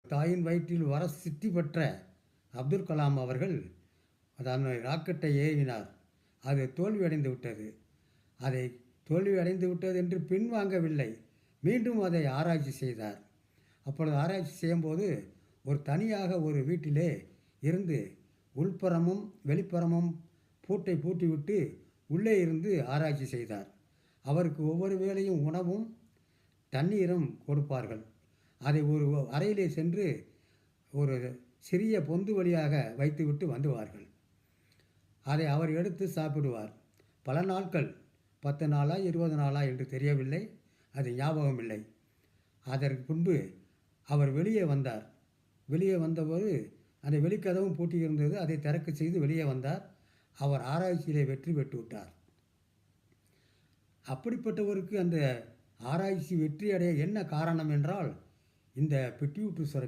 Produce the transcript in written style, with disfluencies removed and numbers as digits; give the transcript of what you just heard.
தாயின் வயிற்றில் வர சித்தி பெற்ற அப்துல் கலாம் அவர்கள் அதாவது ராக்கெட்டை ஏவினார். அது தோல்வியடைந்து விட்டது. அதை தோல்வியடைந்து விட்டது என்று பின்வாங்கவில்லை. மீண்டும் அதை ஆராய்ச்சி செய்தார். அப்பொழுது ஆராய்ச்சி செய்யும்போது ஒரு தனியாக ஒரு வீட்டிலே இருந்து உள்புறமும் வெளிப்புறமும் பூட்டை பூட்டிவிட்டு உள்ளே இருந்து ஆராய்ச்சி செய்தார். அவருக்கு ஒவ்வொரு வேளையும் உணவும் தண்ணீரும் கொடுப்பார்கள். அதை ஒரு அறையிலே சென்று ஒரு சிறிய பொந்து வழியாக வைத்துவிட்டு வந்துவார்கள். அதை அவர் எடுத்து சாப்பிடுவார். பல நாட்கள் 10 நாளா 20 நாளா என்று தெரியவில்லை, அது ஞாபகம் இல்லை. அதற்கு பின்பு அவர் வெளியே வந்தார். வெளியே வந்தபோது அந்த வெளிக்கதவும் பூட்டி இருந்தது. அதை திறக்க செய்து வெளியே வந்தார். அவர் ஆராய்ச்சியிலே வெற்றி பெற்று விட்டார். அப்படிப்பட்டவருக்கு அந்த ஆராய்ச்சி வெற்றி அடைய என்ன காரணம் என்றால் இந்த பிட்யூட்டரி சுரப்பி